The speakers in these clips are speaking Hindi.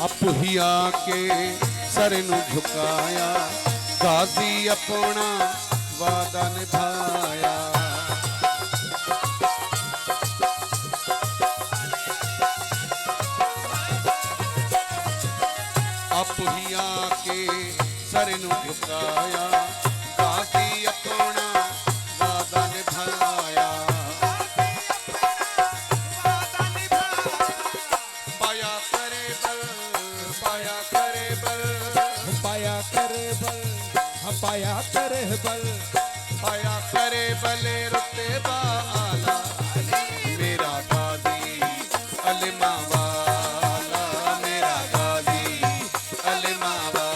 आप ही आके सर नू झुकाया, गाजी अपना वादा निभाया। आप ही आके सर नू झुकाया, गाजी अपना वादा निभाया। पाया करे बल, पाया करे बल, पाया करे बल, पाया करे बल, पाया करे बल रुतबा आला, मेरा गाजी अलिमा वाला, मेरा गाजी अलिमा वाला।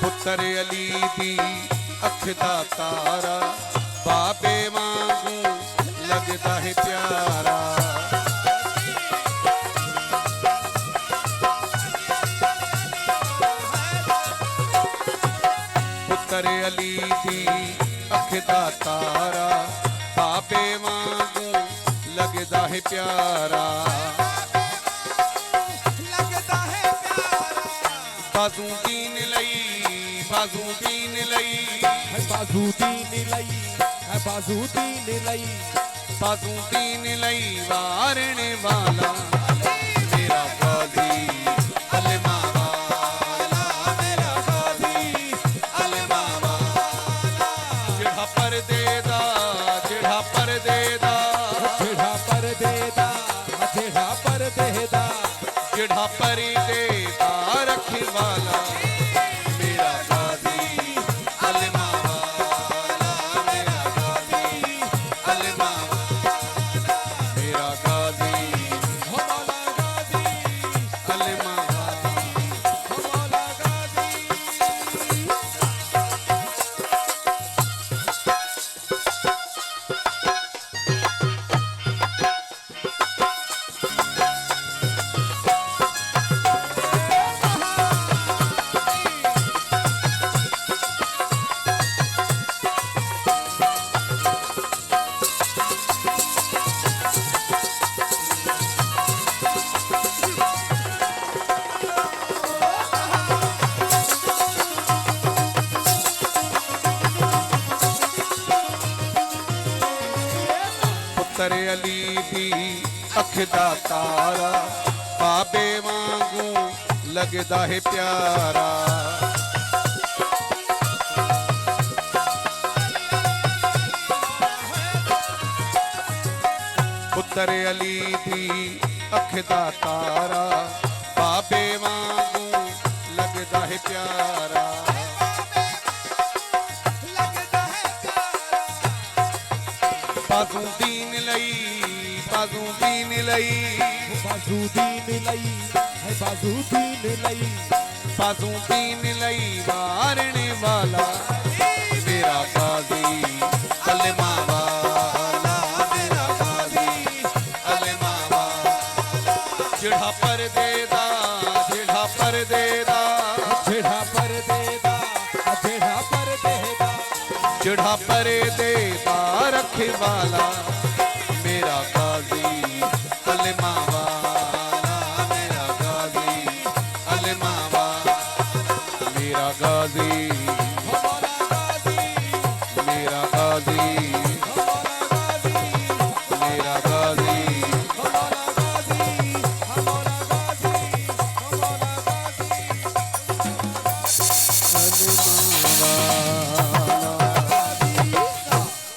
पुत्र अली दी अख दा तारा, बाबे वांगू लगदा है प्यारा। पुत्र अली दी अख दा तारा, बाबे वांगू लगदा है प्यारा। बाजू दीन लई, बाजू दीन लई, बाजू दीन लई, बाजू दीन लई, बाजू दीन लई वारने वाला, मेरा गाजी अलिमा वाला, मेरा गाजी अलिमा वाला। जिढ़ा पर्दे दा, जिढ़ा पर्दे दा, जेड़ा पर देदा, जेड़ा पर देदा, जिढ़ा पर्दे दा रखे वाला, मेरा गाजी अलिमा वाला, मेरा गाजी अलिमा वाला, मेरा गाजी हमारा गाजी, अलिमा वाला। हमारा गाजी। पुत्र अली दी अख दा तारा, बाबे वांगू लगदा है प्यारा। पुत्र अली दी अख दा तारा, बाबे वांगू लगदा है प्यारा। बाजू दीन लई, बाजू दीन लई, बाजू दीन लई, बाजू दीन लई, बाजू दीन लई वारने वाला, मेरा गाजी अलिमा वाला, मेरा गाजी अलिमा वाला। जिढ़ा पर्दे दा, जिढ़ा पर्दे दा, जेड़ा पर देदा, जेड़ा पर देदा, जिढ़ा पर्दे दा रखे वाला, मेरा गाजी अलिमा वाला, मेरा गाजी अलिमा वाला, मेरा गाजी, हमारा गाजी, मेरा गाजी